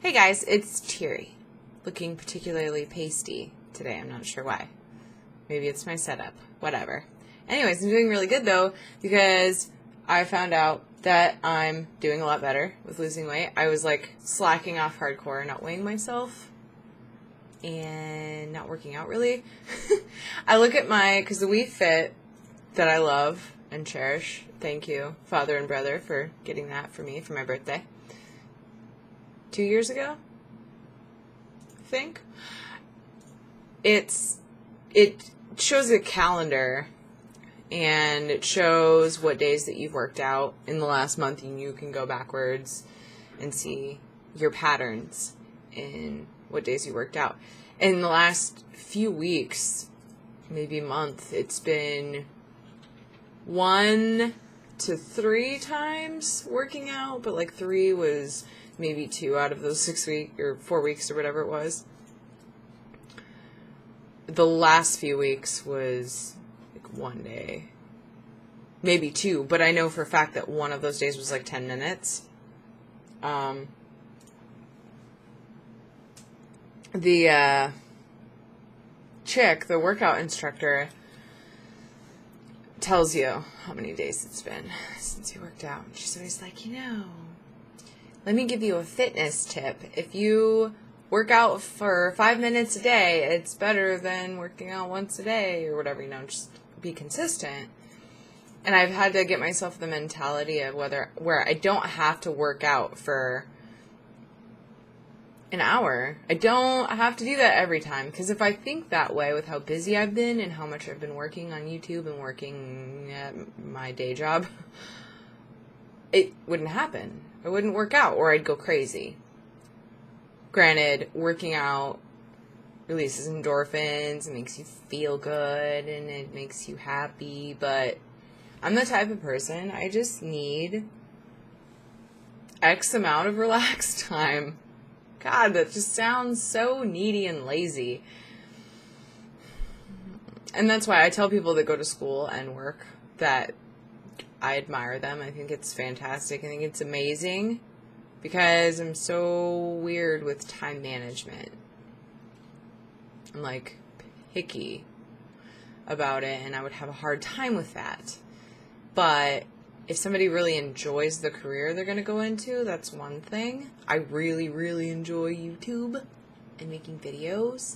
Hey guys, it's Thierry, looking particularly pasty today. I'm not sure why. Maybe it's my setup. Whatever. Anyways, I'm doing really good though because I found out that I'm doing a lot better with losing weight. I was like slacking off hardcore, not weighing myself and not working out really. I look at because the Wii Fit that I love and cherish. Thank you, father and brother, for getting that for me for my birthday. 2 years ago, I think. It shows a calendar, and it shows what days that you've worked out in the last month, and you can go backwards and see your patterns in what days you worked out. In the last few weeks, maybe month, it's been 1 to 3 times working out, but like 3 was maybe 2 out of those 6 weeks or 4 weeks or whatever it was. The last few weeks was like 1 day, maybe 2, but I know for a fact that one of those days was like 10 minutes. The chick, the workout instructor, tells you how many days it's been since you worked out. She's always like, let me give you a fitness tip. If you work out for 5 minutes a day, it's better than working out once a day or whatever, just be consistent. And I've had to get myself the mentality of where I don't have to work out for an hour. I don't have to do that every time, because if I think that way with how busy I've been and how much I've been working on YouTube and working at my day job, it wouldn't happen. I wouldn't work out, or I'd go crazy. Granted, working out releases endorphins, it makes you feel good, and it makes you happy, but I'm the type of person, I just need X amount of relaxed time. God, that just sounds so needy and lazy. And that's why I tell people that go to school and work that I admire them. I think it's fantastic. I think it's amazing because I'm so weird with time management. I'm like picky about it, and I would have a hard time with that. But if somebody really enjoys the career they're going to go into, that's one thing. I really, really enjoy YouTube and making videos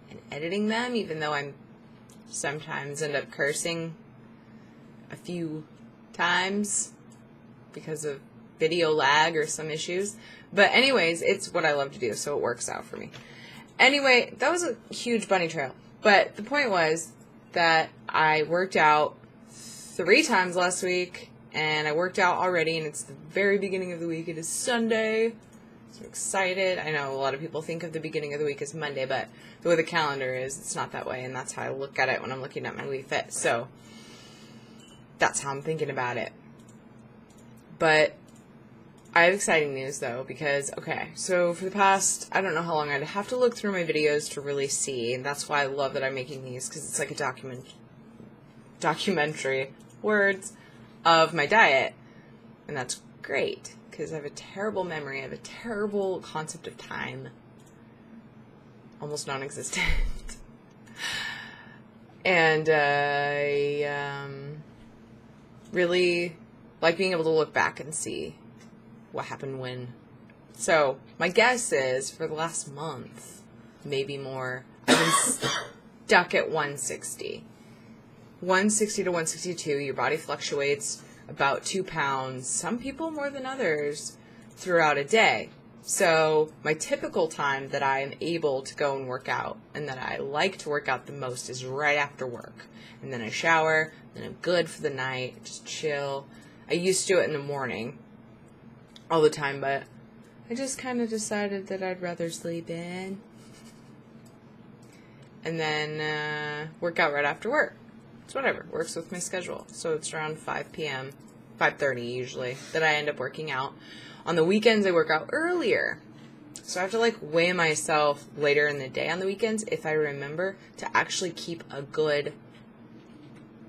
and editing them, even though I'm sometimes end up cursing a few times because of video lag or some issues. But anyways, it's what I love to do, so it works out for me. Anyway, that was a huge bunny trail. But the point was that I worked out 3 times last week, and I worked out already, and it's the very beginning of the week. It is Sunday. So I'm excited. I know a lot of people think of the beginning of the week as Monday, but the way the calendar is, it's not that way, and that's how I look at it when I'm looking at my Wii Fit. So that's how I'm thinking about it. But I have exciting news, though, because, okay, so for the past, I don't know how long, I'd have to look through my videos to really see, and that's why I love that I'm making these, because it's like a documentary, words, of my diet, and that's great, because I have a terrible memory, I have a terrible concept of time, almost non-existent, and I really like being able to look back and see what happened when. So my guess is for the last month, maybe more, I've been stuck at 160. 160 to 162, your body fluctuates about 2 pounds, some people more than others, throughout a day. So my typical time that I am able to go and work out, and that I like to work out the most, is right after work. And then I shower, then I'm good for the night, just chill. I used to do it in the morning all the time, but I just kind of decided that I'd rather sleep in and then work out right after work. It's whatever, works with my schedule. So it's around 5 p.m., 5:30 usually, that I end up working out. On the weekends, I work out earlier. So I have to like weigh myself later in the day on the weekends if I remember to actually keep a good,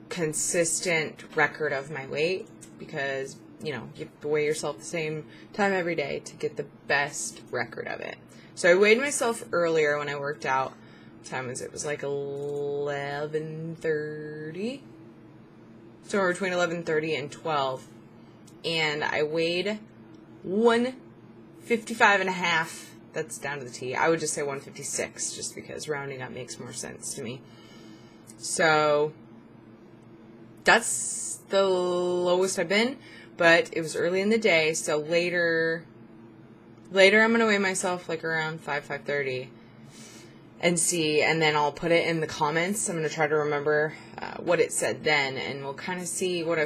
consistent record of my weight, because you know, you have to weigh yourself the same time every day to get the best record of it. So I weighed myself earlier when I worked out. What time was it? It was like 11:30. Somewhere between 11:30 and 12. And I weighed 155.5. That's down to the T. I would just say 156 just because rounding up makes more sense to me. So that's the lowest I've been, but it was early in the day, so later I'm going to weigh myself like around 5:30 and see, and then I'll put it in the comments. I'm going to try to remember what it said then, and we'll kind of see what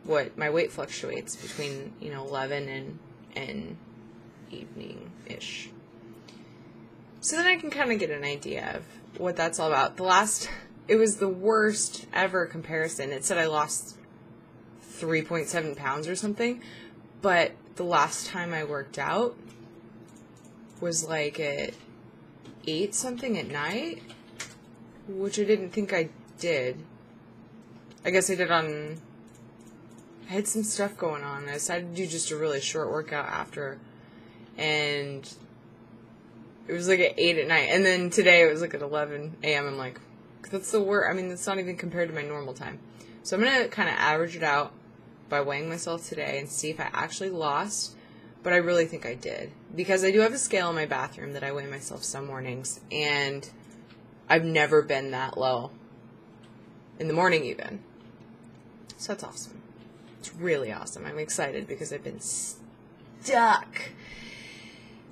what my weight fluctuates between, you know, 11 and evening-ish. So then I can kind of get an idea of what that's all about. It was the worst ever comparison. It said I lost 3.7 pounds or something, but the last time I worked out was like at 8 something at night, which I didn't think I did. I guess I did I had some stuff going on. I decided to do just a really short workout after, and it was like at 8 at night. And then today it was like at 11 a.m. I'm like, that's the worst. I mean, that's not even compared to my normal time. So I'm going to kind of average it out by weighing myself today and see if I actually lost. But I really think I did, because I do have a scale in my bathroom that I weigh myself some mornings, and I've never been that low in the morning even. So that's awesome. It's really awesome. I'm excited because I've been stuck.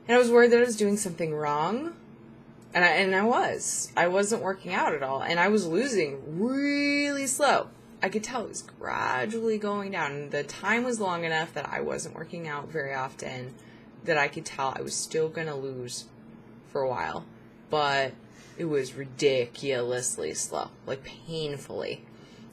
And I was worried that I was doing something wrong. And I wasn't working out at all. And I was losing really slow. I could tell it was gradually going down. And the time was long enough that I wasn't working out very often that I could tell I was still going to lose for a while. But it was ridiculously slow. Like painfully.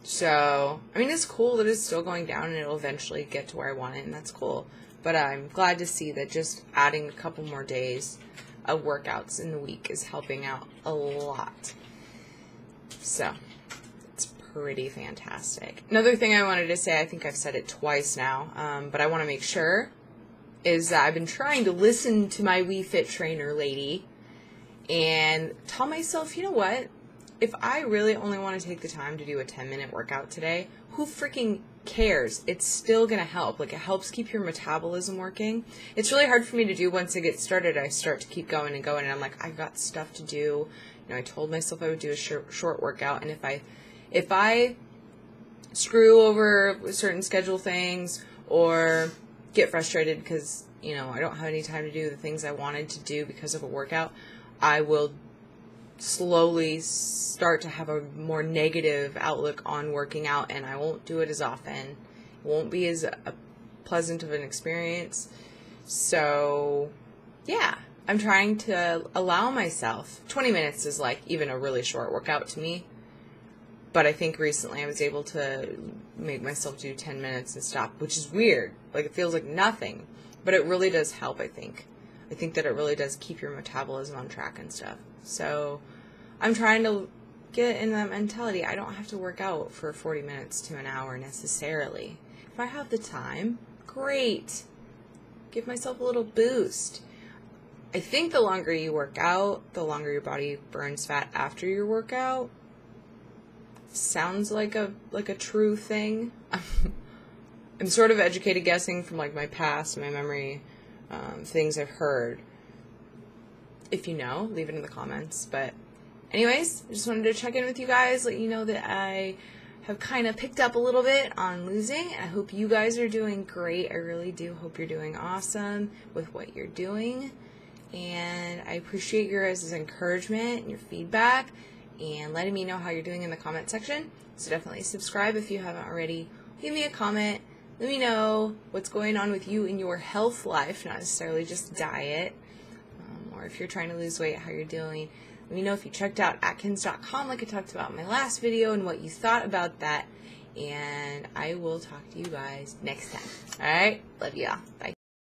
So, I mean, it's cool that it's still going down and it'll eventually get to where I want it. And that's cool. But I'm glad to see that just adding a couple more days of workouts in the week is helping out a lot. So, it's pretty fantastic. Another thing I wanted to say, I think I've said it twice now, but I want to make sure, is that I've been trying to listen to my Wii Fit trainer lady and tell myself, you know what? If I really only want to take the time to do a 10-minute workout today, who freaking cares? It's still going to help. Like, it helps keep your metabolism working. It's really hard for me to do once I get started. I start to keep going and going, and I'm like, I've got stuff to do. You know, I told myself I would do a short workout, and if I screw over certain schedule things or get frustrated because, you know, I don't have any time to do the things I wanted to do because of a workout, I will slowly start to have a more negative outlook on working out, and I won't do it as often. It won't be as pleasant of an experience. So, yeah, I'm trying to allow myself. 20 minutes is like even a really short workout to me, but I think recently I was able to make myself do 10 minutes and stop, which is weird. Like, it feels like nothing, but it really does help, I think. I think that it really does keep your metabolism on track and stuff. So I'm trying to get in that mentality. I don't have to work out for 40 minutes to an hour necessarily. If I have the time, great. Give myself a little boost. I think the longer you work out, the longer your body burns fat after your workout. Sounds like a true thing. I'm sort of educated guessing from like my past, my memory, things I've heard. If you know, leave it in the comments. But anyways, I just wanted to check in with you guys, let you know that I have kind of picked up a little bit on losing. I hope you guys are doing great. I really do hope you're doing awesome with what you're doing. And I appreciate your guys' encouragement and your feedback and letting me know how you're doing in the comment section. So definitely subscribe if you haven't already. Leave me a comment. Let me know what's going on with you in your health life, not necessarily just diet. Or if you're trying to lose weight, how you're doing. Let me know if you checked out Atkins.com like I talked about in my last video and what you thought about that. And I will talk to you guys next time. Alright? Love y'all. Bye.